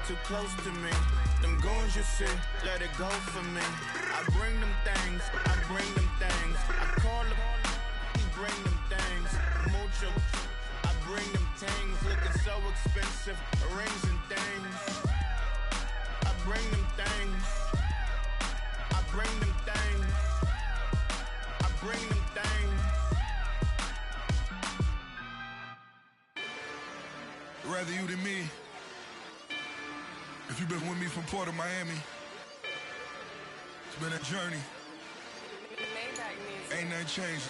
too close to me. Them goons you see, let it go for me. I bring them things, I bring them things. I call them, he bring them things. Mucho, I bring them things. Looking so expensive, rings and things. I bring them things. I bring them things. I bring them things. Rather you than me. If you've been with me from Port of Miami, it's been a journey. Ain't nothing changed.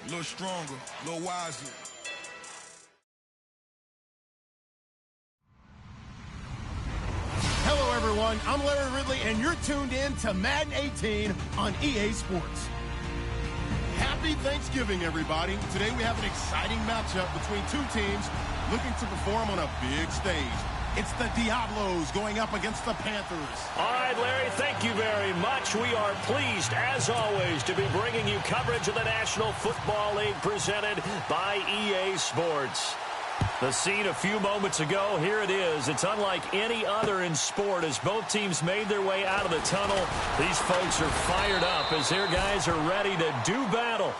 A little stronger, a little wiser. Hello, everyone. I'm Larry Ridley, and you're tuned in to Madden 18 on EA Sports. Happy Thanksgiving, everybody. Today we have an exciting matchup between two teams looking to perform on a big stage. It's the Diablos going up against the Panthers. All right, Larry, thank you very much. We are pleased, as always, to be bringing you coverage of the National Football League presented by EA Sports. The scene a few moments ago, here it is. It's unlike any other in sport as both teams made their way out of the tunnel. These folks are fired up as their guys are ready to do battle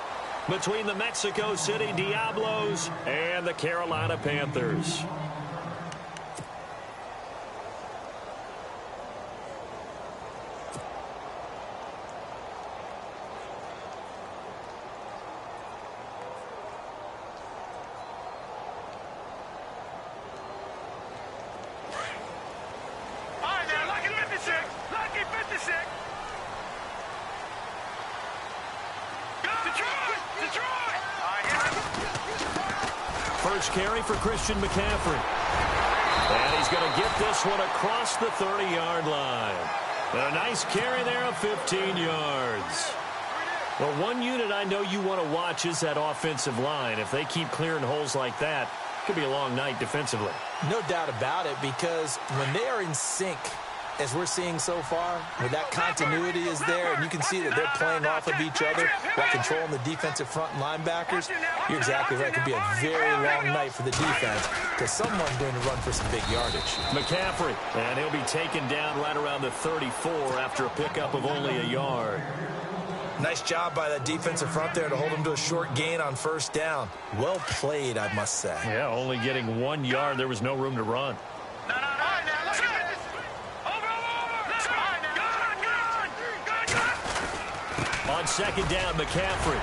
between the Mexico City Diablos and the Carolina Panthers. First carry for Christian McCaffrey. And he's going to get this one across the 30-yard line. A nice carry there of 15 yards. Well, one unit I know you want to watch is that offensive line. If they keep clearing holes like that, it could be a long night defensively. No doubt about it, because when they are in sync, as we're seeing so far, where that continuity is there, and you can see that they're playing off of each other while controlling the defensive front linebackers, you're exactly right. It could be a very long night for the defense because someone's going to run for some big yardage. McCaffrey, and he'll be taken down right around the 34 after a pickup of only a yard. Nice job by that defensive front there to hold him to a short gain on first down. Well played, I must say. Yeah, only getting 1 yard. There was no room to run. On second down, McCaffrey.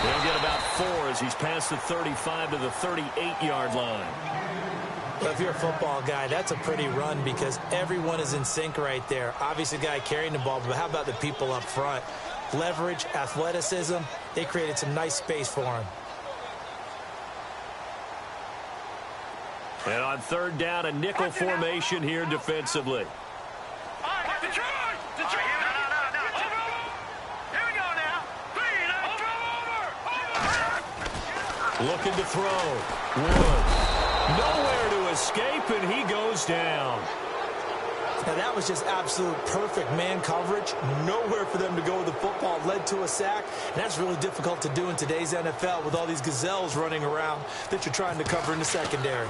He'll get about 4 as he's past the 35 to the 38-yard line. Well, if you're a football guy, that's a pretty run because everyone is in sync right there. Obviously, the guy carrying the ball, but how about the people up front? Leverage, athleticism, they created some nice space for him. And on third down, a nickel formation here defensively. Looking to throw. Woods. Nowhere to escape, and he goes down. Now, that was just absolute perfect man coverage. Nowhere for them to go with the football. Led to a sack. And that's really difficult to do in today's NFL with all these gazelles running around that you're trying to cover in the secondary.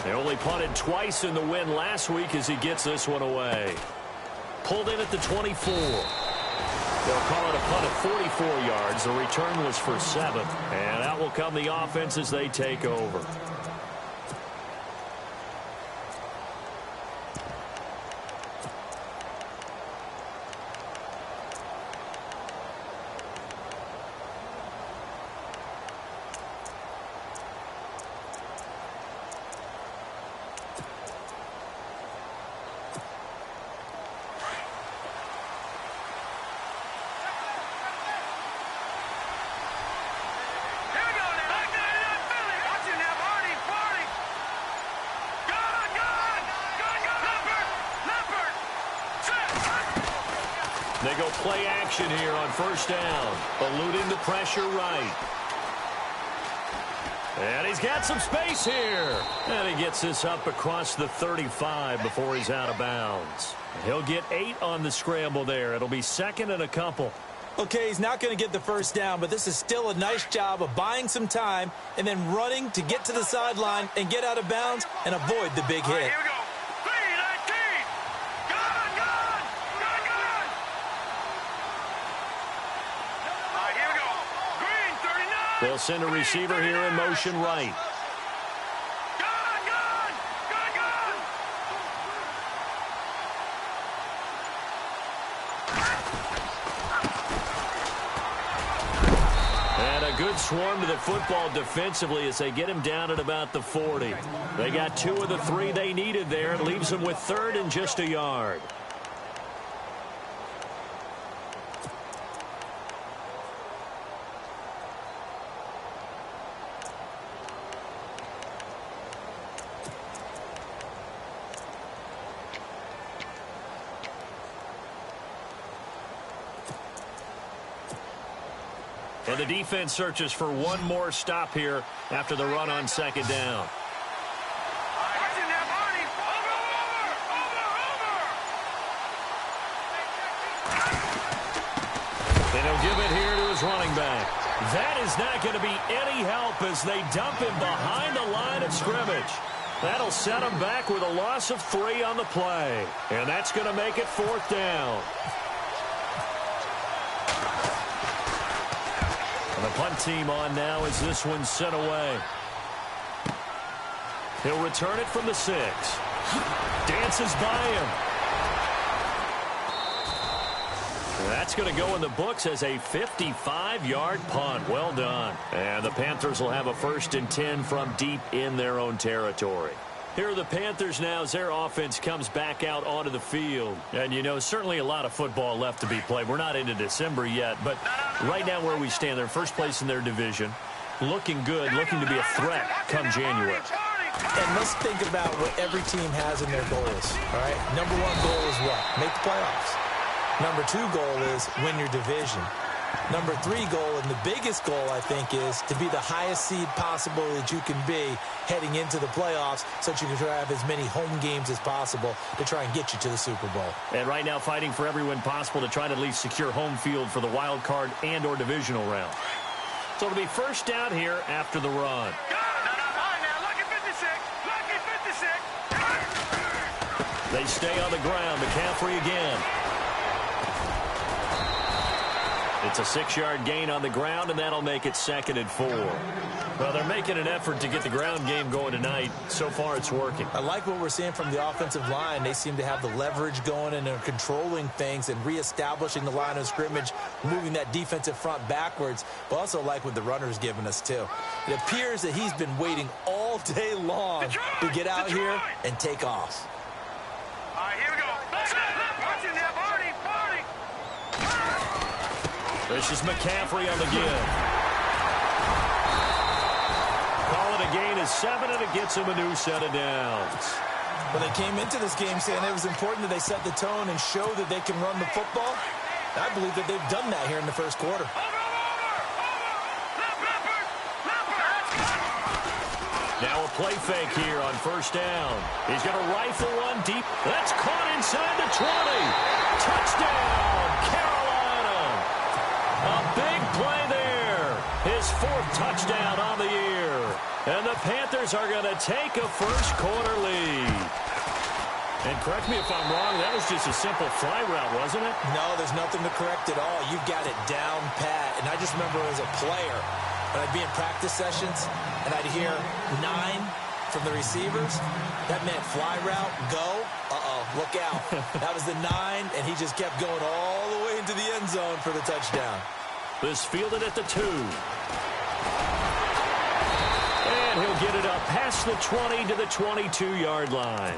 They only punted twice in the win last week as he gets this one away. Pulled in at the 24. They'll call it a punt of 44 yards. The return was for 7. And out will come the offense as they take over. They go play action here on first down. Eluding the pressure right. And he's got some space here. And he gets this up across the 35 before he's out of bounds. He'll get 8 on the scramble there. It'll be second and a couple. Okay, he's not going to get the first down, but this is still a nice job of buying some time and then running to get to the sideline and get out of bounds and avoid the big hit. Here we go. 3-19. Gone. All right, here we go. Green, 39. They'll send a receiver here in motion right. Good swarm to the football defensively as they get him down at about the 40. They got 2 of the 3 they needed there. It leaves them with 3rd and just a yard. And the defense searches for one more stop here after the run on 2nd down. And he'll give it here to his running back. That is not going to be any help as they dump him behind the line of scrimmage. That'll set him back with a loss of 3 on the play. And that's going to make it 4th down. The punt team on now as this one's sent away. He'll return it from the 6. Dances by him. That's going to go in the books as a 55-yard punt. Well done. And the Panthers will have a 1st and 10 from deep in their own territory. Here are the Panthers now as their offense comes back out onto the field. And, you know, certainly a lot of football left to be played. We're not into December yet, but right now where we stand, they're first place in their division, looking good, looking to be a threat come January. And let's think about what every team has in their goals, all right? Number 1 goal is what? Make the playoffs. Number 2 goal is win your division. Number 3 goal, and the biggest goal, I think, is to be the highest seed possible that you can be heading into the playoffs so that you can try to have as many home games as possible to try and get you to the Super Bowl. And right now fighting for every win possible to try to at least secure home field for the wild card and or divisional round. So it'll be 1st down here after the run. They stay on the ground. McCaffrey again. It's a 6-yard gain on the ground, and that'll make it 2nd and 4. Well, they're making an effort to get the ground game going tonight. So far, it's working. I like what we're seeing from the offensive line. They seem to have the leverage going and are controlling things and reestablishing the line of scrimmage, moving that defensive front backwards. But also like what the runner's giving us, too. It appears that he's been waiting all day long to get out here and take off. All right, here we go. This is McCaffrey on the give. Call it a gain of 7, and it gets him a new set of downs. Well, they came into this game saying it was important that they set the tone and show that they can run the football. I believe that they've done that here in the 1st quarter. Now a play fake here on 1st down. He's going to rifle one deep. That's caught inside the 20. Touchdown, Carolina. A big play there. His 4th touchdown on the year. And the Panthers are going to take a 1st quarter lead. And correct me if I'm wrong, that was just a simple fly route, wasn't it? No, there's nothing to correct at all. You've got it down pat. And I just remember as a player, when I'd be in practice sessions and I'd hear 9 from the receivers, that meant fly route, go, look out. That was the 9, and he just kept going all the way into the end zone for the touchdown. This fielded at the 2. And he'll get it up past the 20 to the 22-yard line.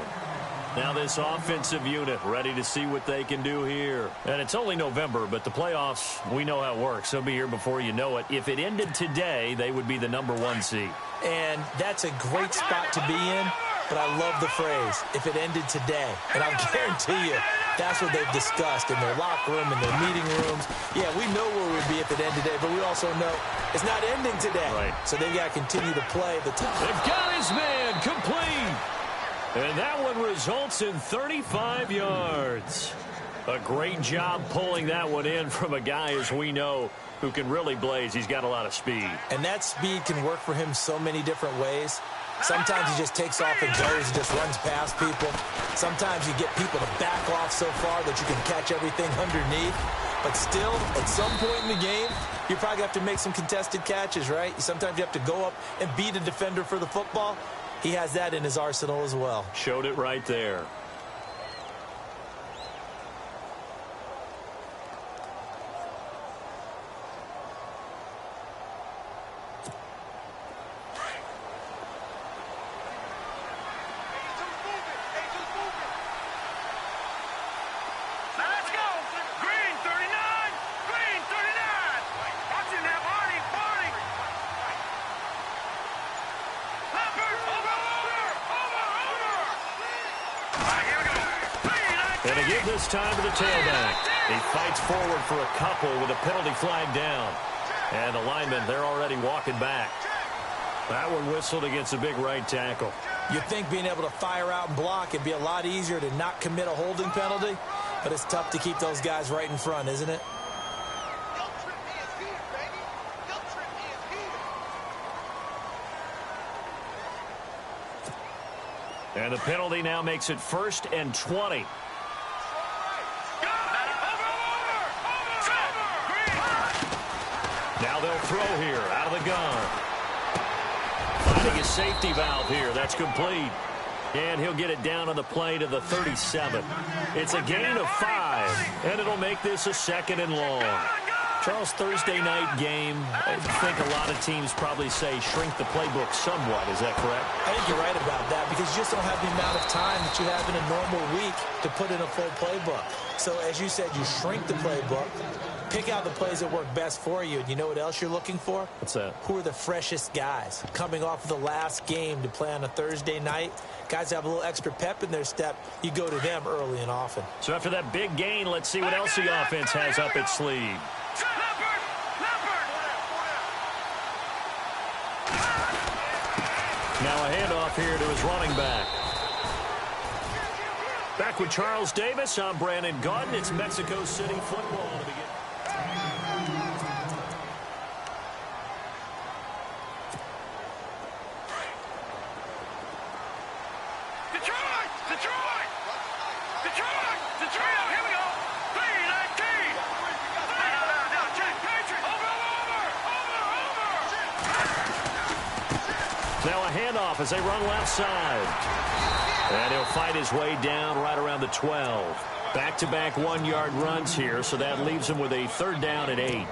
Now this offensive unit ready to see what they can do here. And it's only November, but the playoffs, we know how it works. They'll be here before you know it. If it ended today, they would be the number 1 seed. And that's a great spot to be in, but I love the phrase, if it ended today. And I'll guarantee you, that's what they've discussed in their locker room, in their meeting rooms. Yeah, we know where we'd be if it ended today, but we also know it's not ending today. Right. So they've got to continue to play the top. They've got his man complete. And that one results in 35 yards. A great job pulling that one in from a guy, as we know, who can really blaze. He's got a lot of speed. And that speed can work for him so many different ways. Sometimes he just takes off and goes and just runs past people. Sometimes you get people to back off so far that you can catch everything underneath. But still, at some point in the game, you probably have to make some contested catches, right? Sometimes you have to go up and beat a defender for the football. He has that in his arsenal as well. Showed it right there. And to give this time to the tailback. He fights forward for a couple with a penalty flag down. And the linemen, they're already walking back. That one whistled against a big right tackle. You'd think being able to fire out and block would be a lot easier to not commit a holding penalty, but it's tough to keep those guys right in front, isn't it? And the penalty now makes it 1st and 20. Now they'll throw here out of the gun. Finding a safety valve here. That's complete. And he'll get it down on the play to the 37. It's a gain of 5, and it'll make this a 2nd and long. Charles, Thursday night game, I think a lot of teams probably say shrink the playbook somewhat. Is that correct? I think you're right about that because you just don't have the amount of time that you have in a normal week to put in a full playbook. So, as you said, you shrink the playbook, pick out the plays that work best for you, and you know what else you're looking for? What's that? Who are the freshest guys coming off of the last game to play on a Thursday night? Guys have a little extra pep in their step. You go to them early and often. So after that big gain, let's see what else the offense has up its sleeve. Now a handoff here to his running back. Back with Charles Davis. I'm Brandon Gaudin. It's Mexico City football to begin. Now a handoff as they run left side. And he'll fight his way down right around the 12. Back-to-back 1-yard runs here, so that leaves him with a 3rd down and 8.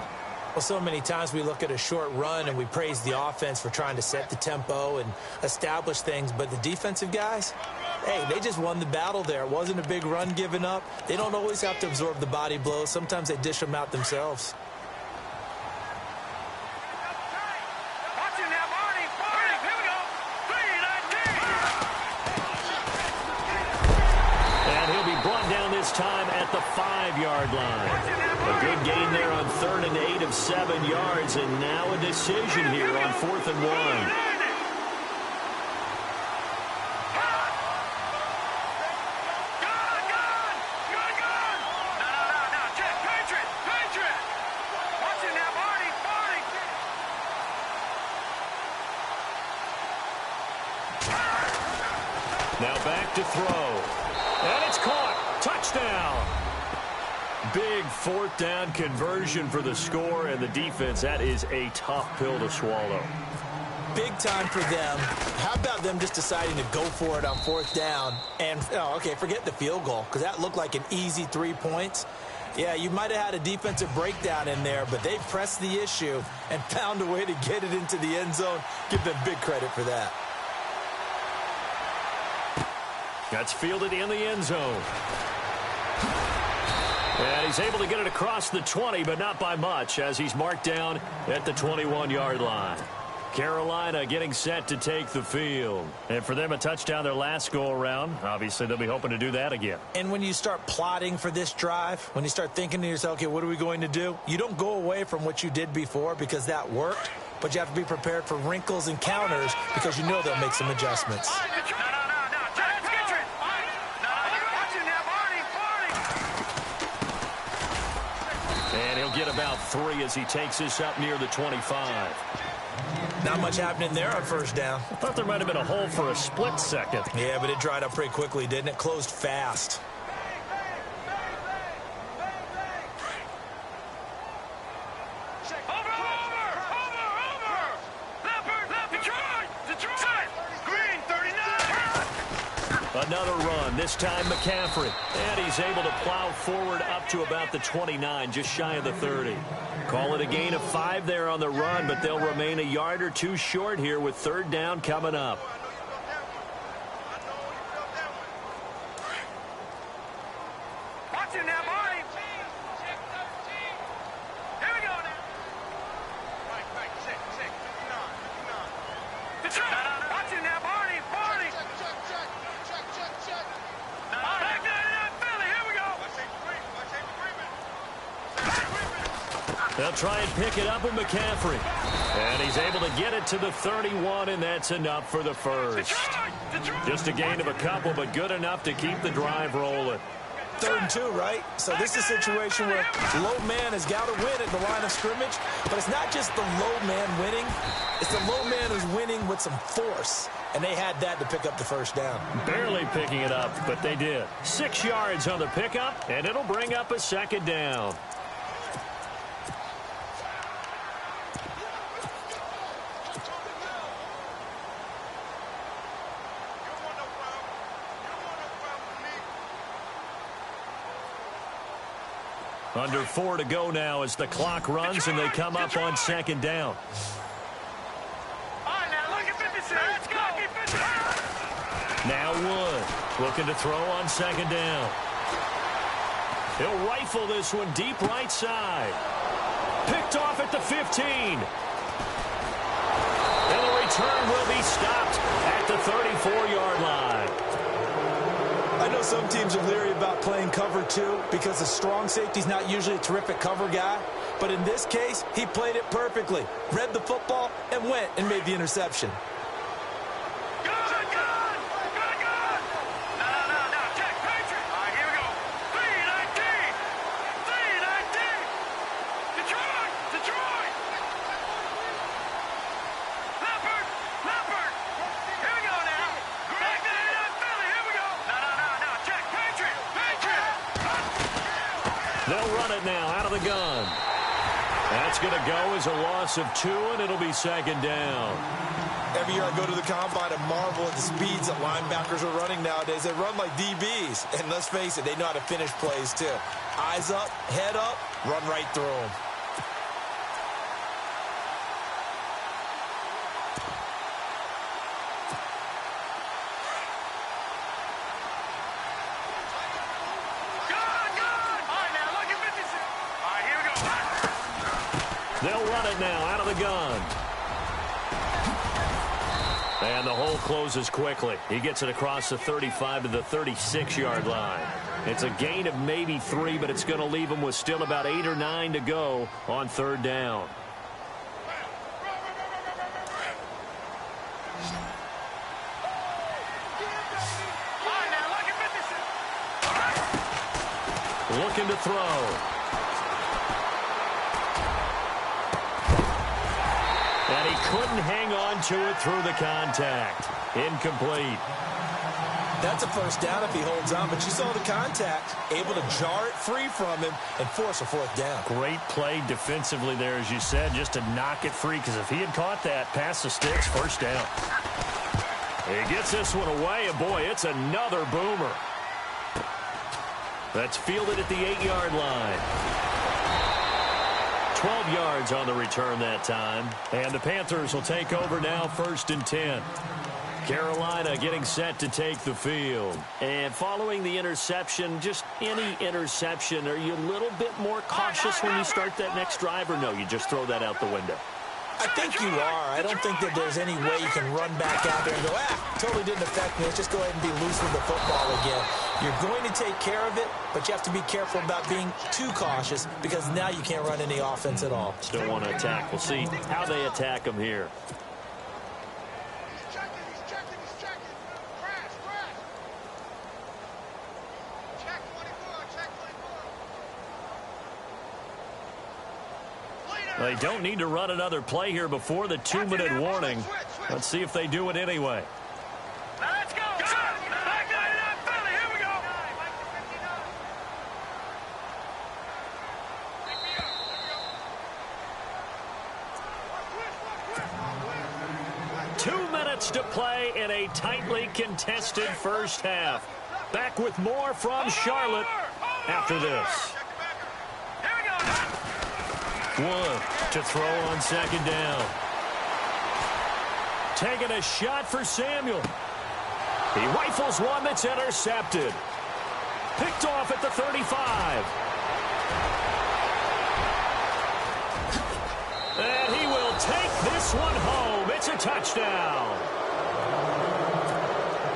Well, so many times we look at a short run and we praise the offense for trying to set the tempo and establish things, but the defensive guys, hey, they just won the battle there. It wasn't a big run given up. They don't always have to absorb the body blows. Sometimes they dish them out themselves. Time at the 5-yard line. A good gain there on 3rd and 8 of 7 yards, and now a decision here on 4th and 1. Now back to throw. And it's caught. Touchdown. Big 4th down conversion for the score, and the defense, that is a tough pill to swallow. Big time for them. How about them just deciding to go for it on 4th down? And, okay, forget the field goal, because that looked like an easy 3 points. Yeah, you might have had a defensive breakdown in there, but they pressed the issue and found a way to get it into the end zone. Give them big credit for that. That's fielded in the end zone. And he's able to get it across the 20, but not by much, as he's marked down at the 21-yard line. Carolina getting set to take the field. And for them, a touchdown their last go-around. Obviously, they'll be hoping to do that again. And when you start plotting for this drive, when you start thinking to yourself, okay, what are we going to do? You don't go away from what you did before because that worked, but you have to be prepared for wrinkles and counters because you know they'll make some adjustments. about 3 as he takes this up near the 25. Not much happening there on first down. I thought there might have been a hole for a split second. Yeah, but it dried up pretty quickly, didn't it? Closed fast. Another run, this time McCaffrey. And he's able to plow forward up to about the 29, just shy of the 30. Call it a gain of 5 there on the run, but they'll remain a yard or 2 short here with third down coming up. Watch it now, Barney. Here we go now. Right, check. Watch it now, Barney. Check. Back there, Philly. Here we go. They'll try and pick it up with McCaffrey. And he's able to get it to the 31, and that's enough for the first. Just a gain of a couple, but good enough to keep the drive rolling. 3rd and 2, right? So this is a situation where low man has got to win at the line of scrimmage, but it's not just the low man winning. It's the low man who's winning with some force, and they had that to pick up the first down. Barely picking it up, but they did. 6 yards on the pickup, and it'll bring up a second down. Under 4 to go now as the clock runs and they come up on second down. All right, now look at 56. Let's go. Now Wood looking to throw on second down. He'll rifle this one deep right side. Picked off at the 15. And the return will be stopped at the 34-yard line. I know some teams are leery about playing cover 2 because the strong safety's not usually a terrific cover guy. But in this case, he played it perfectly. Read the football and went and made the interception. Good. No. Check, Patriot. All right, here we go. 319. Detroit. Leopard. Here we go now. Back there, Philly. Here we go. No. Check, Patriot. They'll run it now out of the gun. That's going to go as a loss of 2, and it'll be second down. Every year I go to the combine and marvel at the speeds that linebackers are running nowadays. They run like DBs. And let's face it, they know how to finish plays too. Eyes up, head up, run right through them. They'll run it now out of the gun. And the hole closes quickly. He gets it across the 35 to the 36-yard line. It's a gain of maybe 3, but it's going to leave him with still about 8 or 9 to go on third down. Looking to throw. And he couldn't hang on to it through the contact. Incomplete. That's a first down if he holds on, but you saw the contact. Able to jar it free from him and force a fourth down. Great play defensively there, as you said, just to knock it free, because if he had caught that, past the sticks, first down. He gets this one away, and boy, it's another boomer. That's fielded at the 8-yard line. 12 yards on the return that time. And the Panthers will take over now, 1st and 10. Carolina getting set to take the field. And following the interception, just any interception, are you a little bit more cautious when you start that next drive, or no, you just throw that out the window? I think you are. I don't think that there's any way you can run back out there and go, totally didn't affect me. Let's just go ahead and be loose with the football again. You're going to take care of it, but you have to be careful about being too cautious because now you can't run any offense at all. Still want to attack. We'll see how they attack him here. They don't need to run another play here before the 2-minute warning. Let's see if they do it anyway. Let's go. Back 99 Philly. Here we go. 2 minutes to play in a tightly contested first half. Back with more from Charlotte after this. Wood to throw on second down. Taking a shot for Samuel. He rifles one that's intercepted. Picked off at the 35. And he will take this one home. It's a touchdown.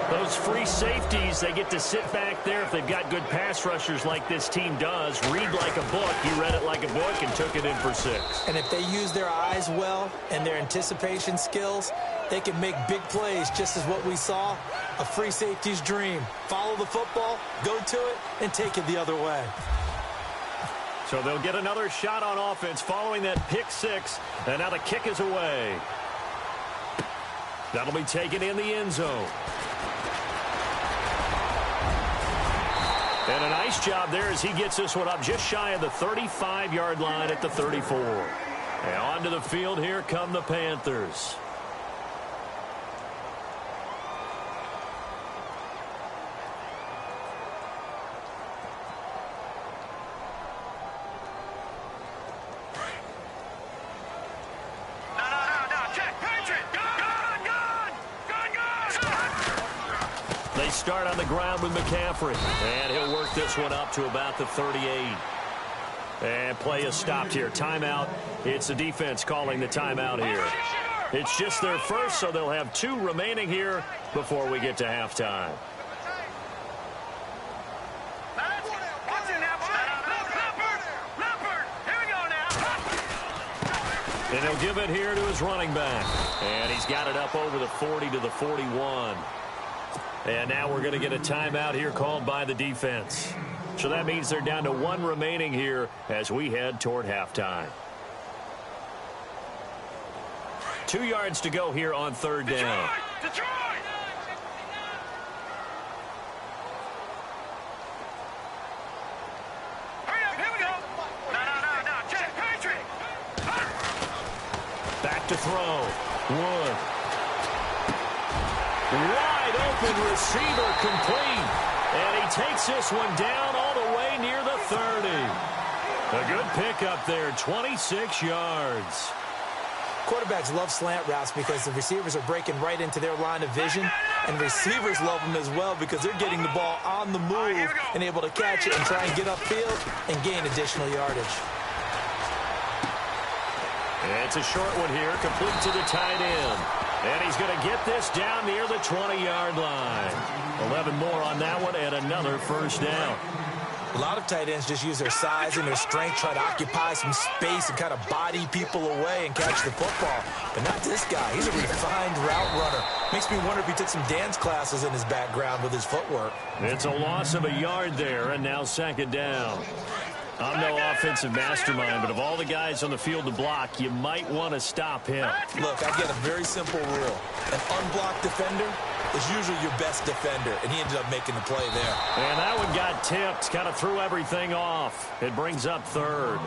Those free safeties, they get to sit back there if they've got good pass rushers like this team does. Read like a book. He read it like a book and took it in for 6. And if they use their eyes well and their anticipation skills, they can make big plays, just as what we saw. A free safety's dream. Follow the football, go to it, and take it the other way. So they'll get another shot on offense following that pick 6. And now the kick is away. That'll be taken in the end zone. And a nice job there as he gets this one up just shy of the 35-yard line at the 34. And onto the field here come the Panthers. They start on the ground with McCaffrey. And he'll work this one up to about the 38. And play is stopped here. Timeout. It's the defense calling the timeout here. It's just their first, so they'll have 2 remaining here before we get to halftime. And he'll give it here to his running back. And he's got it up over the 40 to the 41. And now we're going to get a timeout here called by the defense. So that means they're down to 1 remaining here as we head toward halftime. 2 yards to go here on 3rd down. Detroit! Hurry up, here we go. No, check, Patrick. Back to throw. Wood. Wide open receiver complete. And he takes this one down all the way near the 30. A good pickup there, 26 yards. Quarterbacks love slant routes because the receivers are breaking right into their line of vision, and receivers love them as well because they're getting the ball on the move and able to catch it and try and get upfield and gain additional yardage. It's a short one here, complete to the tight end. And he's going to get this down near the 20-yard line. 11 more on that one and another first down. A lot of tight ends just use their size and their strength, try to occupy some space and kind of body people away and catch the football. But not this guy. He's a refined route runner. Makes me wonder if he took some dance classes in his background with his footwork. It's a loss of a yard there, and now 2nd down. I'm no offensive mastermind, but of all the guys on the field to block, you might want to stop him. Look, I've got a very simple rule. An unblocked defender is usually your best defender, and he ended up making the play there. And that one got tipped, kind of threw everything off. It brings up 3rd.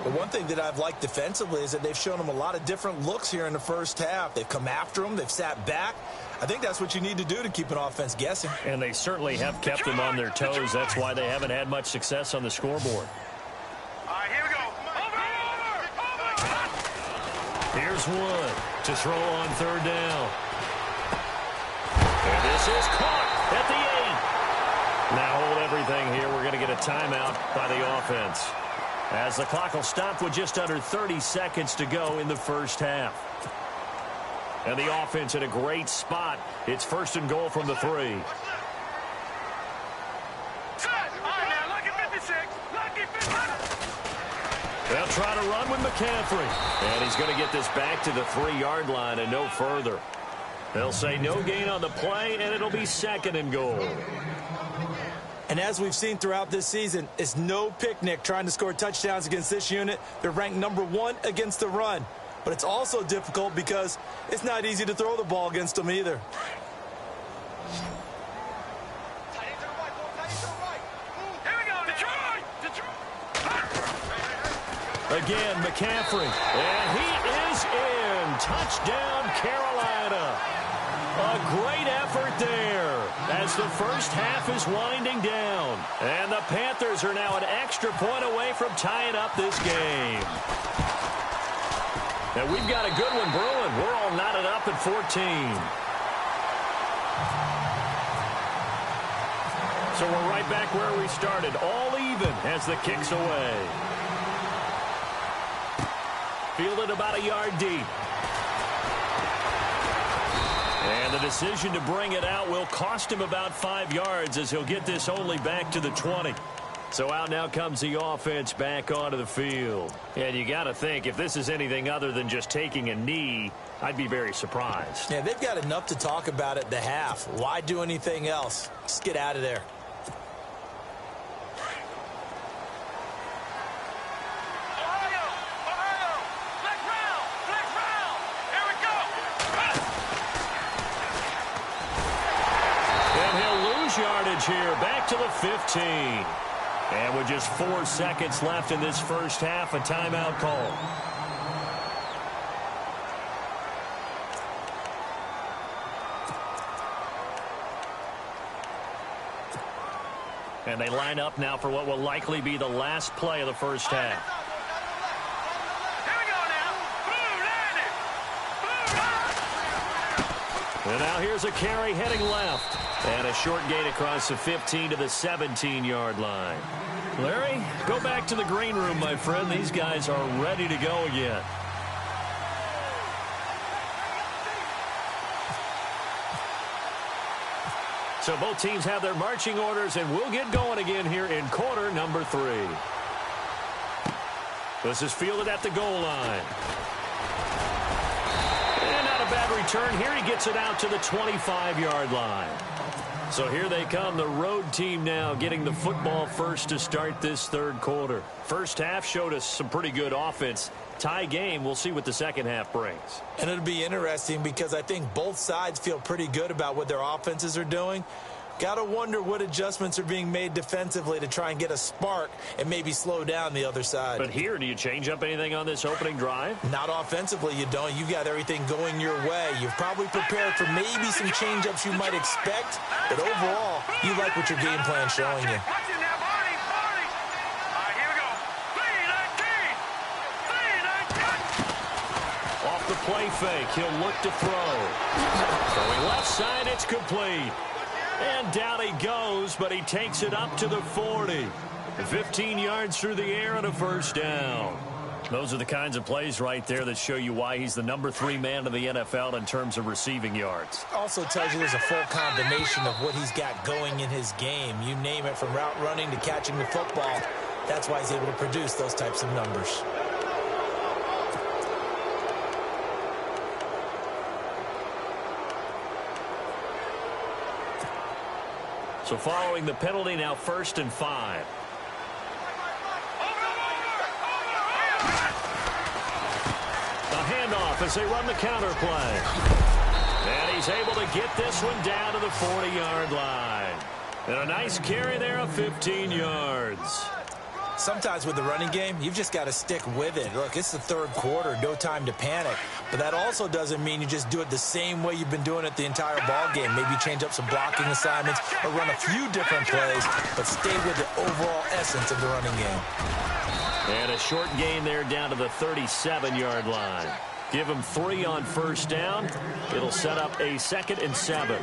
But one thing that I've liked defensively is that they've shown him a lot of different looks here in the first half. They've come after him. They've sat back. I think that's what you need to do to keep an offense guessing. And they certainly have kept them on their toes. That's why they haven't had much success on the scoreboard. All right, here we go. Over. Here's Wood to throw on 3rd down. And this is caught at the 8. Now hold everything here. We're going to get a timeout by the offense, as the clock will stop with just under 30 seconds to go in the first half. And the offense in a great spot. It's 1st and goal from the 3. All right, now, lucky 56. Lucky 56. They'll try to run with McCaffrey. And he's going to get this back to the 3-yard line and no further. They'll say no gain on the play, and it'll be 2nd and goal. And as we've seen throughout this season, it's no picnic trying to score touchdowns against this unit. They're ranked #1 against the run. But it's also difficult because it's not easy to throw the ball against them either. Again, McCaffrey. And he is in. Touchdown, Carolina. A great effort there as the first half is winding down. And the Panthers are now an extra point away from tying up this game. And we've got a good one brewing. We're all knotted up at 14. So we're right back where we started, all even as the kick's away. Fielded about a yard deep. And the decision to bring it out will cost him about 5 yards as he'll get this only back to the 20. So out now comes the offense back onto the field. And you got to think, if this is anything other than just taking a knee, I'd be very surprised. Yeah, they've got enough to talk about at the half. Why do anything else? Just get out of there. Yardage here, back to the 15. And with just 4 seconds left in this first half, a timeout call. And they line up now for what will likely be the last play of the first half. And now here's a carry heading left. And a short gain across the 15 to the 17-yard line. Larry, go back to the green room, my friend. These guys are ready to go again. So both teams have their marching orders, and we'll get going again here in quarter number 3. This is fielded at the goal line. And not a bad return here. He gets it out to the 25-yard line. So here they come, the road team now getting the football first to start this third quarter. First half showed us some pretty good offense. Tie game, we'll see what the second half brings. And it'll be interesting because I think both sides feel pretty good about what their offenses are doing. Got to wonder what adjustments are being made defensively to try and get a spark and maybe slow down the other side. But here, do you change up anything on this opening drive? Not offensively, you don't. You've got everything going your way. You've probably prepared for maybe some change-ups you might expect, but overall, you like what your game plan's showing you. Off the play fake, he'll look to throw. Going left side, it's complete. And down he goes, but he takes it up to the 40. 15 yards through the air and a first down. Those are the kinds of plays right there that show you why he's the number 3 man in the NFL in terms of receiving yards. Also tells you there's a full combination of what he's got going in his game. You name it, from route running to catching the football. That's why he's able to produce those types of numbers. So following the penalty, now 1st and 5. A handoff as they run the counter play. And he's able to get this one down to the 40-yard line. And a nice carry there of 15 yards. Sometimes with the running game, you've just got to stick with it. Look, it's the third quarter, no time to panic. But that also doesn't mean you just do it the same way you've been doing it the entire ball game. Maybe change up some blocking assignments or run a few different plays, but stay with the overall essence of the running game. And a short gain there down to the 37-yard line. Give him 3 on first down. It'll set up a 2nd and 7.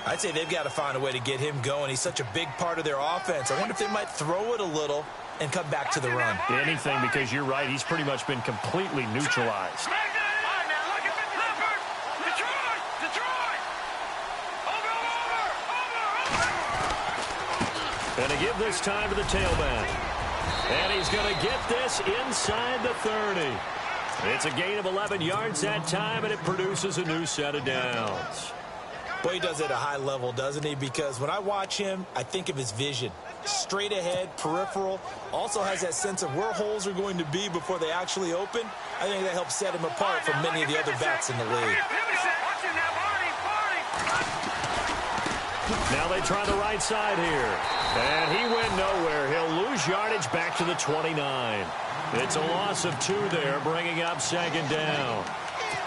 I'd say they've got to find a way to get him going. He's such a big part of their offense. I wonder if they might throw it a little and come back to the run. Anything, because you're right. He's pretty much been completely neutralized. And to give this time to the tailback. And he's going to get this inside the 30. It's a gain of 11 yards that time, and it produces a new set of downs. Boy, he does it at a high level, doesn't he? Because when I watch him, I think of his vision. Straight ahead, peripheral, also has that sense of where holes are going to be before they actually open. I think that helps set him apart from many of the other backs in the league. Now they try the right side here. And he went nowhere. He'll lose yardage back to the 29. It's a loss of 2 there, bringing up second down.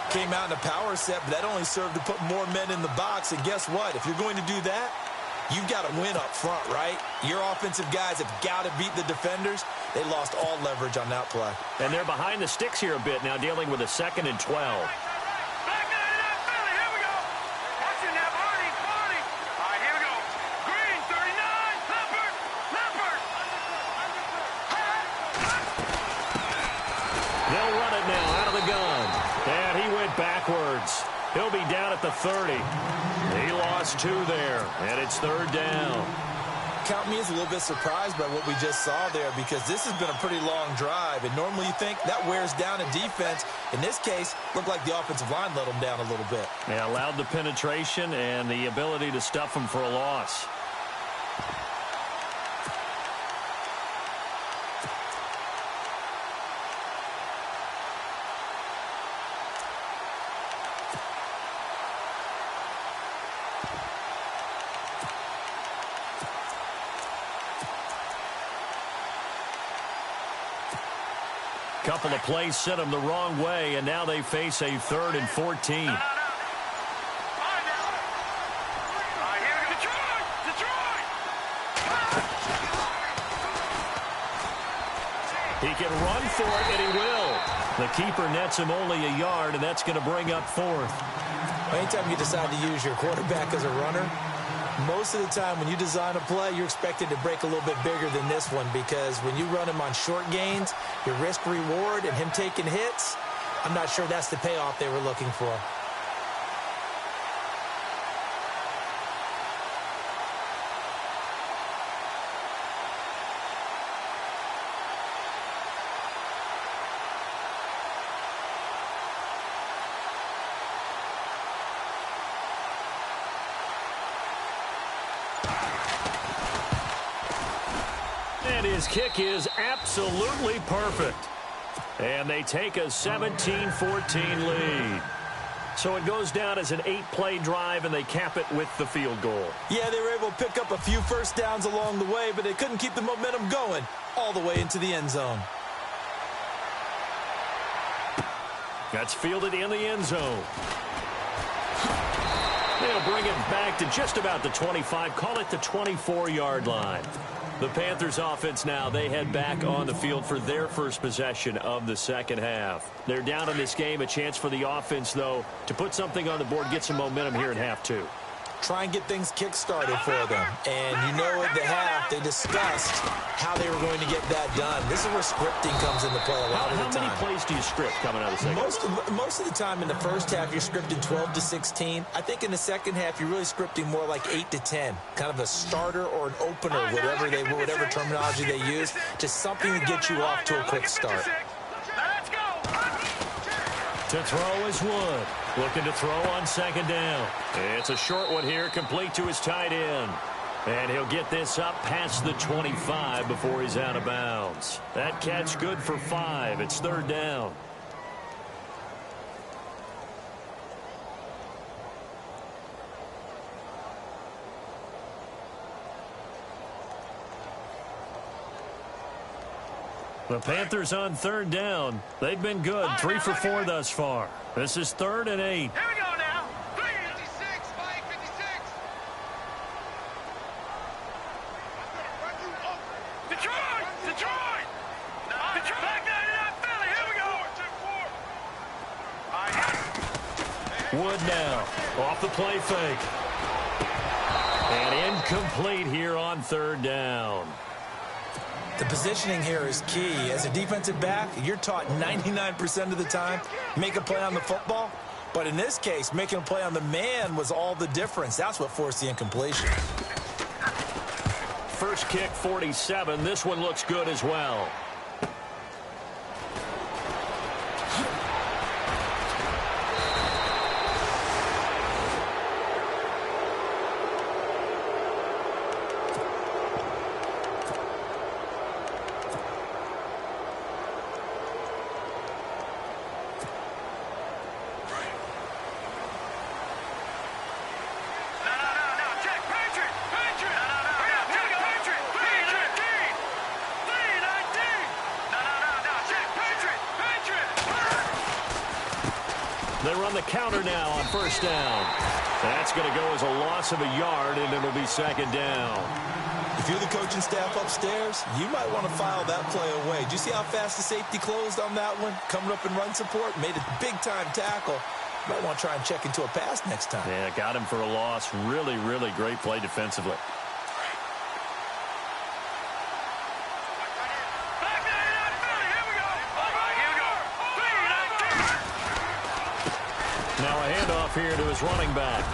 Came out in a power set, but that only served to put more men in the box. And guess what? If you're going to do that, you've got to win up front, right? Your offensive guys have got to beat the defenders. They lost all leverage on that play. And they're behind the sticks here a bit now, dealing with a 2nd and 12. They'll run it now out of the gun. And he went backwards. He'll be down at the 30. He lost 2 there, and it's 3rd down. Count me as a little bit surprised by what we just saw there, because this has been a pretty long drive, and normally you think that wears down a defense. In this case, looked like the offensive line let them down a little bit. They allowed the penetration and the ability to stuff them for a loss. Couple of plays sent them the wrong way, and now they face a 3rd and 14. He can run for it, and he will. The keeper nets him only a yard, and that's going to bring up 4th. Anytime you decide to use your quarterback as a runner, most of the time when you design a play, you're expected to break a little bit bigger than this one, because when you run him on short gains, your risk-reward and him taking hits, I'm not sure that's the payoff they were looking for. And his kick is absolutely perfect. And they take a 17-14 lead. So it goes down as an 8-play drive, and they cap it with the field goal. Yeah, they were able to pick up a few first downs along the way, but they couldn't keep the momentum going all the way into the end zone. That's fielded in the end zone. They'll bring it back to just about the 25, call it the 24-yard line. The Panthers offense now, they head back on the field for their first possession of the second half. They're down in this game. A chance for the offense, though, to put something on the board, get some momentum here in half 2. Try and get things kick-started for them. And you know at the half, they discussed how they were going to get that done. This is where scripting comes into play a lot of the time. How many plays do you script coming out of the second half? Most of the time in the first half, you're scripting 12 to 16. I think in the second half, you're really scripting more like 8 to 10. Kind of a starter or an opener, whatever terminology they use. Just something to get you off to a quick start. To throw is Wood. Looking to throw on second down. It's a short one here, complete to his tight end. And he'll get this up past the 25 before he's out of bounds. That catch good for 5. It's 3rd down. The Panthers on 3rd down. They've been good, 3 for 4 thus far. This is 3rd and 8. Here we go now. 56, Mike, 56. Detroit! Detroit! Detroit! Back there in Philly. Here we go. Wood now off the play fake. And incomplete here on 3rd down. The positioning here is key. As a defensive back, you're taught 99% of the time, make a play on the football. But in this case, making a play on the man was all the difference. That's what forced the incompletion. First kick, 47. This one looks good as well. They run the counter now on first down. That's going to go as a loss of a yard, and it'll be second down. If you're the coaching staff upstairs, you might want to file that play away. Do you see how fast the safety closed on that one? Coming up in run support, made a big-time tackle. You might want to try and check into a pass next time. Yeah, got him for a loss. Really, really great play defensively. Now a handoff here to his running back.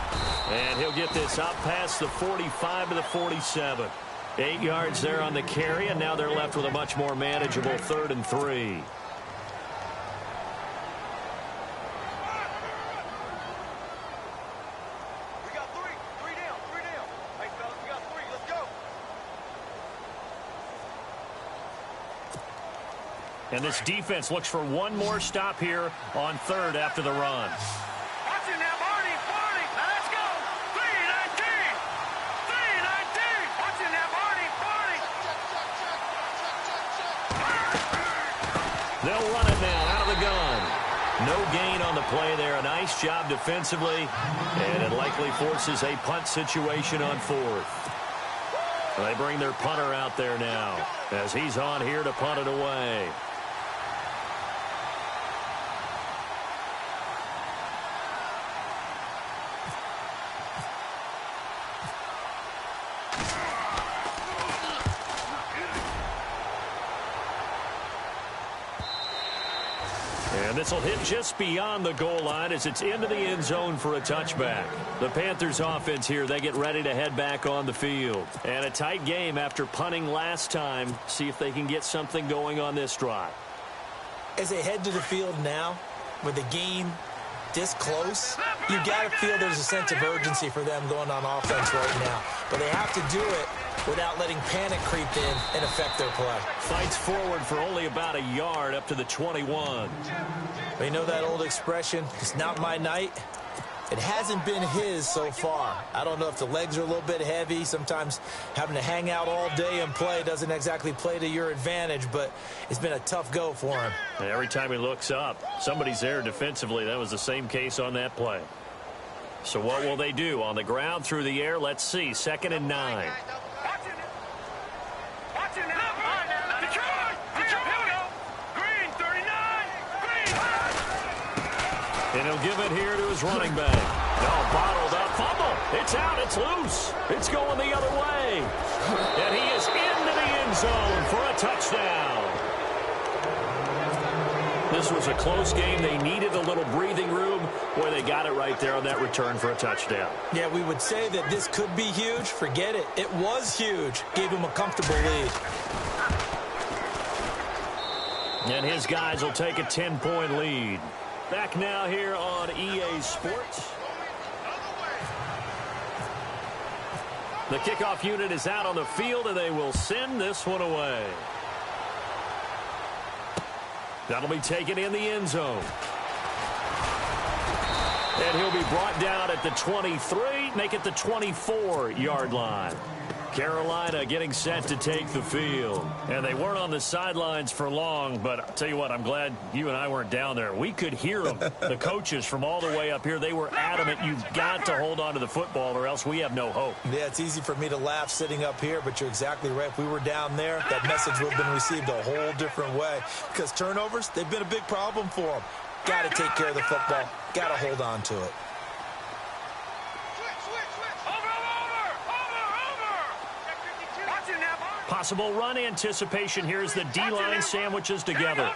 And he'll get this out past the 45 to the 47. 8 yards there on the carry, and now they're left with a much more manageable 3rd and 3. And this defense looks for one more stop here on 3rd after the run. Watch it now, Barney. Now let's go. 3-19. Watch it now, Barney. They'll run it now out of the gun. No gain on the play there. A nice job defensively. And it likely forces a punt situation on 4th. They bring their punter out there now as he's on here to punt it away. And this will hit just beyond the goal line as it's into the end zone for a touchback. The Panthers offense here, they get ready to head back on the field. And a tight game after punting last time. See if they can get something going on this drive. As they head to the field now, with the game this close, you got to feel there's a sense of urgency for them going on offense right now. But they have to do it without letting panic creep in and affect their play. Fights forward for only about a yard up to the 21. But you know that old expression, it's not my night? It hasn't been his so far. I don't know if the legs are a little bit heavy. Sometimes having to hang out all day and play doesn't exactly play to your advantage, but it's been a tough go for him. And every time he looks up, somebody's there defensively. That was the same case on that play. So what will they do? On the ground, through the air, let's see. 2nd and 9. And he'll give it here to his running back. No, bottled up. Fumble. It's out. It's loose. It's going the other way. And he is into the end zone for a touchdown. This was a close game. They needed a little breathing room. Boy, they got it right there on that return for a touchdown. Yeah, we would say that this could be huge. Forget it. It was huge. Gave him a comfortable lead. And his guys will take a 10-point lead. Back now here on EA Sports. The kickoff unit is out on the field, and they will send this one away. That'll be taken in the end zone. And he'll be brought down at the 23, make it the 24-yard line. Carolina getting set to take the field. And they weren't on the sidelines for long, but I'll tell you what, I'm glad you and I weren't down there. We could hear them. The coaches from all the way up here, they were adamant, you've got to hold on to the football or else we have no hope. Yeah, it's easy for me to laugh sitting up here, but you're exactly right. If we were down there, that message would have been received a whole different way. Because turnovers, they've been a big problem for them. Got to take care of the football. Got to hold on to it. Possible run anticipation. Here's the D-line sandwiches together.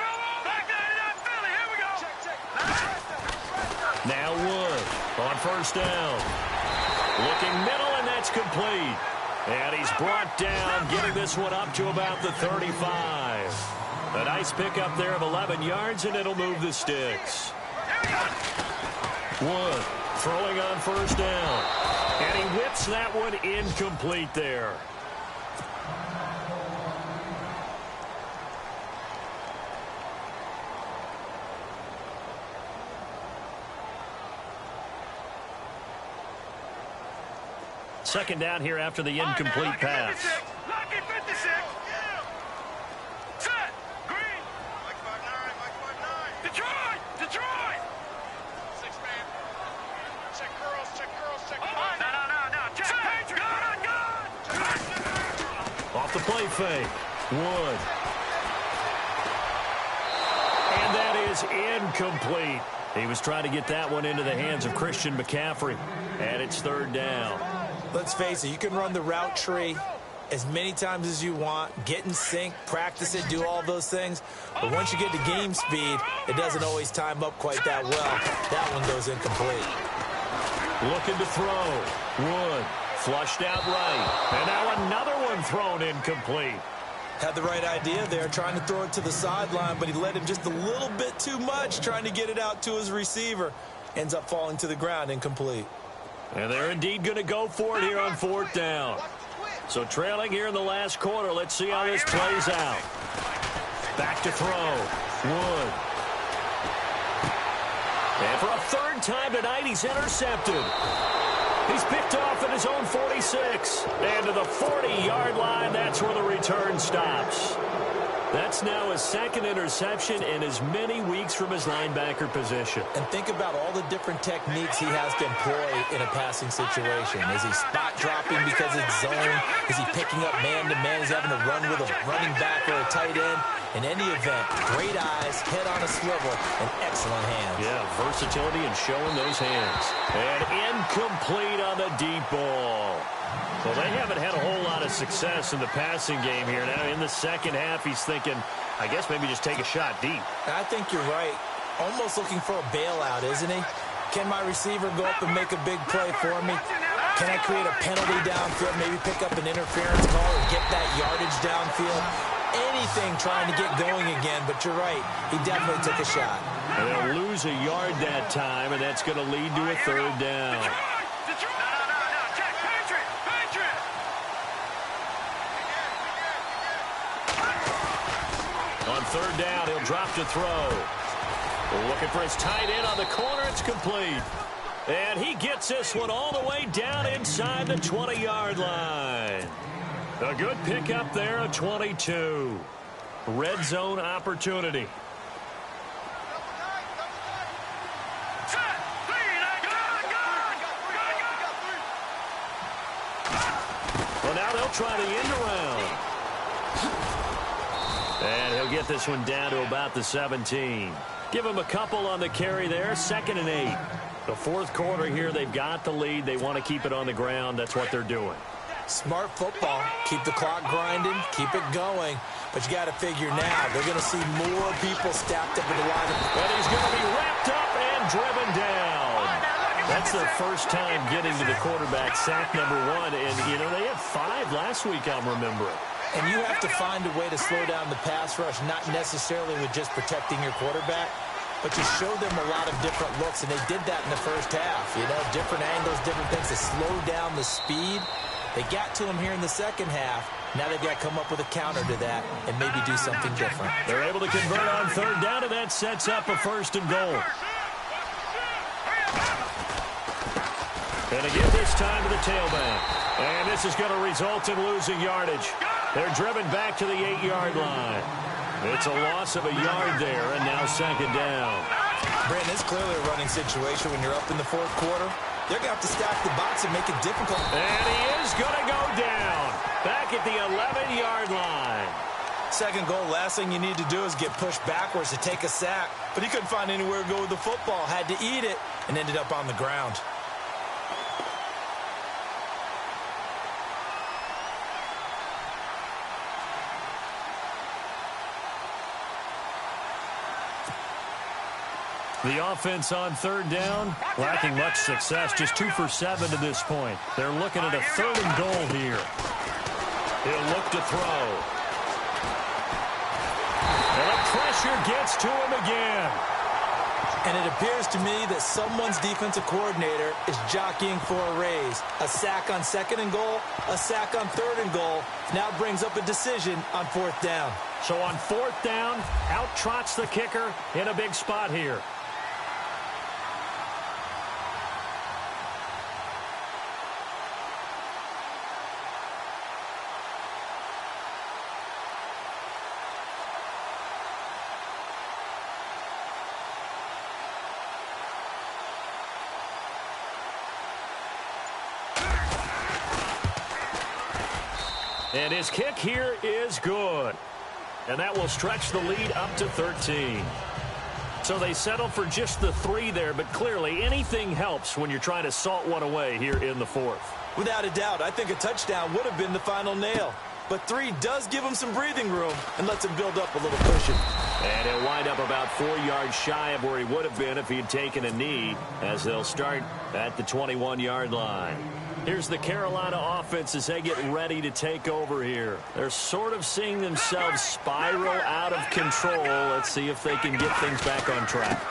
Now Wood on first down. Looking middle, and that's complete. And he's brought down, getting this one up to about the 35. A nice pickup there of 11 yards, and it'll move the sticks. Wood throwing on first down. And he whips that one incomplete there. Second down here after the incomplete pass. Lucky 56. Set. Green. Detroit. Off the play fake. Wood. And that is incomplete. He was trying to get that one into the hands of Christian McCaffrey. And it's third down. Let's face it, you can run the route tree as many times as you want, get in sync, practice it, do all those things. But once you get to game speed, it doesn't always time up quite that well. That one goes incomplete. Looking to throw. Wood. Flushed out right. And now another one thrown incomplete. Had the right idea there, trying to throw it to the sideline, but he led him just a little bit too much, trying to get it out to his receiver. Ends up falling to the ground, incomplete. And they're indeed going to go for it here on fourth down. So trailing here in the last quarter, let's see how this plays out. Back to throw. Wood. And for a third time tonight, he's intercepted. He's picked off at his own 46. And to the 40-yard line, that's where the return stops. That's now his second interception in as many weeks from his linebacker position. And think about all the different techniques he has to employ in a passing situation. Is he spot dropping because it's zone? Is he picking up man-to-man? Is he having to run with a running back or a tight end? In any event, great eyes, head on a swivel, and excellent hands. Yeah, versatility and showing those hands. And incomplete on the deep ball. Well, they haven't had a whole lot of success in the passing game here. Now, in the second half, he's thinking, I guess maybe just take a shot deep. I think you're right. Almost looking for a bailout, isn't he? Can my receiver go up and make a big play for me? Can I create a penalty downfield, maybe pick up an interference call or get that yardage downfield? Anything trying to get going again, but you're right. He definitely took a shot. And they'll lose a yard that time, and that's going to lead to a third down. On third down, he'll drop to throw. Looking for his tight end on the corner. It's complete. And he gets this one all the way down inside the 20-yard line. A good pickup there of 22. Red zone opportunity. Well, now they'll try the end around. And he'll get this one down to about the 17. Give him a couple on the carry there. 2nd and 8. The fourth quarter here, they've got the lead. They want to keep it on the ground. That's what they're doing. Smart football. Keep the clock grinding. Keep it going. But you got to figure now, they're going to see more people stacked up in the line. And he's going to be wrapped up and driven down. That's their first time getting to the quarterback, sack number 1. And, you know, they had 5 last week, I'm remembering. And you have to find a way to slow down the pass rush, not necessarily with just protecting your quarterback, but you show them a lot of different looks, and they did that in the first half. You know, different angles, different things to slow down the speed. They got to him here in the second half. Now they've got to come up with a counter to that and maybe do something different. They're able to convert on third down, and that sets up a 1st and goal. And again this time to the tailback. And this is going to result in losing yardage. They're driven back to the 8-yard line. It's a loss of a yard there, and now 2nd down. Brandon, it's clearly a running situation when you're up in the fourth quarter. They're going to have to stack the box and make it difficult. And he is going to go down back at the 11-yard line. 2nd goal, last thing you need to do is get pushed backwards to take a sack. But he couldn't find anywhere to go with the football, had to eat it, and ended up on the ground. The offense on third down, lacking much success, just 2 for 7 to this point. They're looking at a 3rd and goal here. He'll look to throw. And the pressure gets to him again. And it appears to me that someone's defensive coordinator is jockeying for a raise. A sack on 2nd and goal, a sack on 3rd and goal. Now brings up a decision on 4th down. So on 4th down, out trots the kicker in a big spot here. And his kick here is good. And that will stretch the lead up to 13. So they settle for just the 3 there, but clearly anything helps when you're trying to salt one away here in the 4th. Without a doubt, I think a touchdown would have been the final nail. But 3 does give him some breathing room and lets him build up a little cushion. And he'll wind up about 4 yards shy of where he would have been if he had taken a knee, as they'll start at the 21-yard line. Here's the Carolina offense as they get ready to take over here. They're sort of seeing themselves spiral out of control. Let's see if they can get things back on track.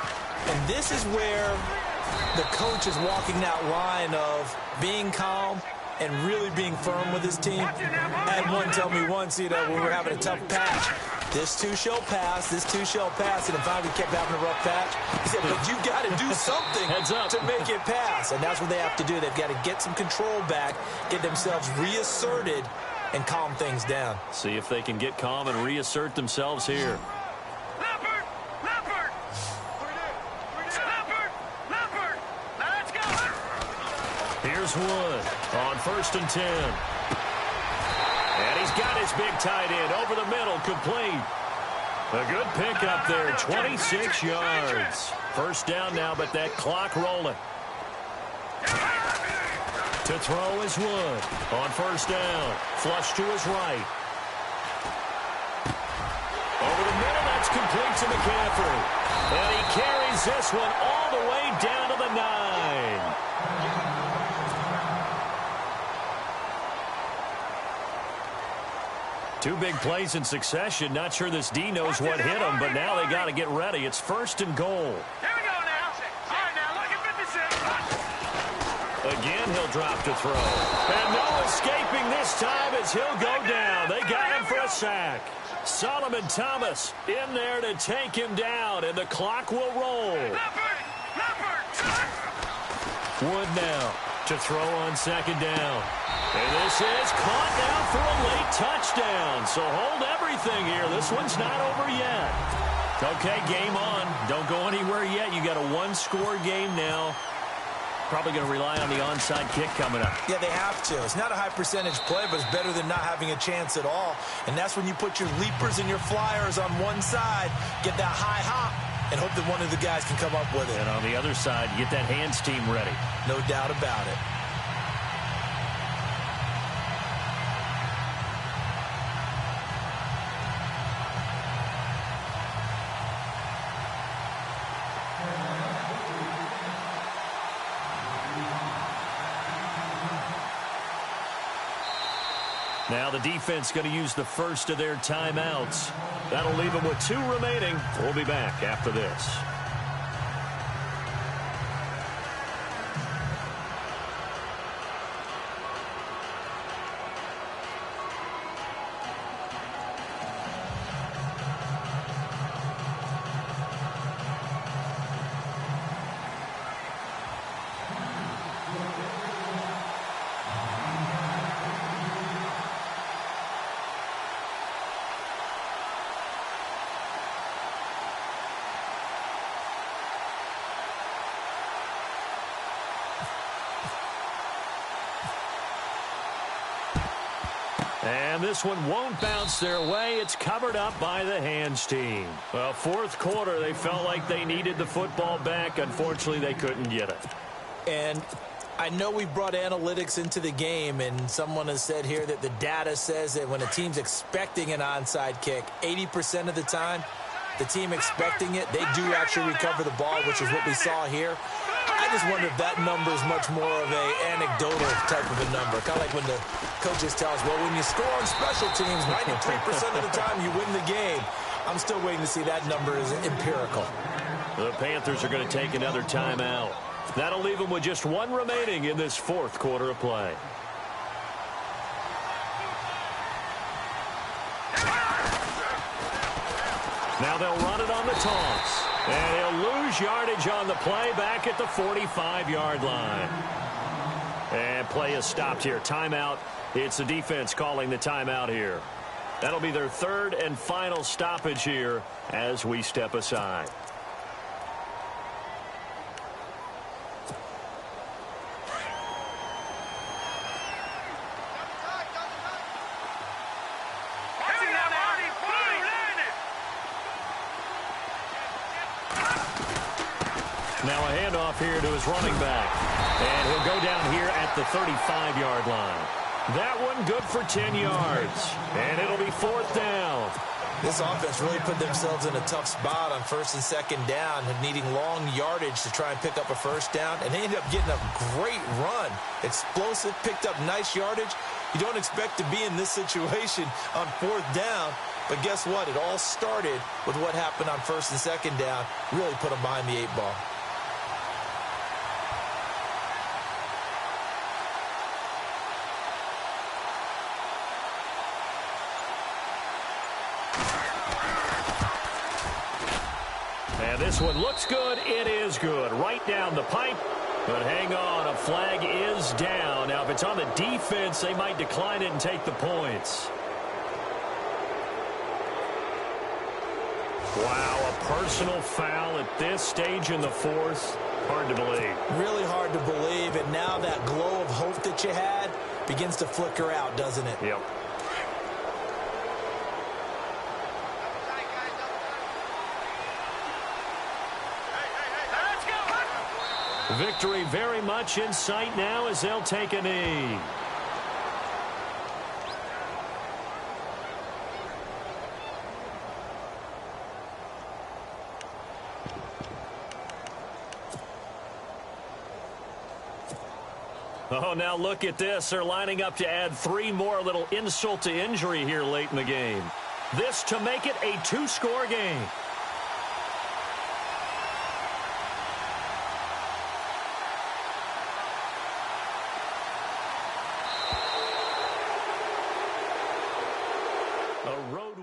And this is where the coach is walking that line of being calm and really being firm with his team. I had one tell me once, when we were having a tough patch, this too shall pass, this too shall pass, and if I kept having a rough patch, he said, but you got to do something to make it pass. And that's what they have to do. They've got to get some control back, get themselves reasserted, and calm things down. See if they can get calm and reassert themselves here. Here's Wood on 1st and 10. And he's got his big tight end over the middle, complete. A good pickup there, 26 yards. 1st down now, but that clock rolling. To throw is Wood on 1st down. Flush to his right. Over the middle, that's complete to McCaffrey. And he carries this one all the way down to the 9. Two big plays in succession. Not sure this D knows what hit him, but now they got to get ready. It's 1st and goal. Here we go now. All right, now look at 56. Again, he'll drop to throw. And no escaping this time as he'll go down. They got him for a sack. Solomon Thomas in there to take him down, and the clock will roll. Wood now to throw on 2nd down. And this is caught now for a late touchdown. So hold everything here. This one's not over yet. Okay, game on. Don't go anywhere yet. You got a 1-score game now. Probably going to rely on the onside kick coming up. Yeah, they have to. It's not a high percentage play, but it's better than not having a chance at all. And that's when you put your leapers and your flyers on one side, get that high hop, and hope that one of the guys can come up with it. And on the other side, get that hands team ready. No doubt about it. Now the defense going to use the first of their timeouts. That'll leave them with 2 remaining. We'll be back after this. And this one won't bounce their way. It's covered up by the hands team. Well, 4th quarter, they felt like they needed the football back. Unfortunately, they couldn't get it. And I know we brought analytics into the game, and someone has said here that the data says that when a team's expecting an onside kick, 80% of the time, the team expecting it, they do actually recover the ball, which is what we saw here. I just wonder if that number is much more of a anecdotal type of a number. Kind of like when the coaches tell us, well, when you score on special teams, 93% of the time you win the game. I'm still waiting to see that number is empirical. The Panthers are going to take another timeout. That'll leave them with just 1 remaining in this 4th quarter of play. Now they'll run it on the toss. And he'll lose yardage on the play back at the 45-yard line. And play is stopped here. Timeout. It's the defense calling the timeout here. That'll be their 3rd and final stoppage here as we step aside. Now a handoff here to his running back. And he'll go down here at the 35-yard line. That one good for 10 yards. And it'll be 4th down. This offense really put themselves in a tough spot on 1st and 2nd down, needing long yardage to try and pick up a 1st down, and they ended up getting a great run. Explosive, picked up nice yardage. You don't expect to be in this situation on 4th down, but guess what? It all started with what happened on 1st and 2nd down. Really put them behind the 8 ball. And this one looks good. It is good. Right down the pipe. But hang on, a flag is down. Now, if it's on the defense, they might decline it and take the points. Wow, a personal foul at this stage in the 4th. Hard to believe. Really hard to believe, and now that glow of hope that you had begins to flicker out, doesn't it? Yep. Victory very much in sight now as they'll take a knee. Oh, now look at this. They're lining up to add 3 more, little insult to injury here late in the game. This to make it a 2-score game. A road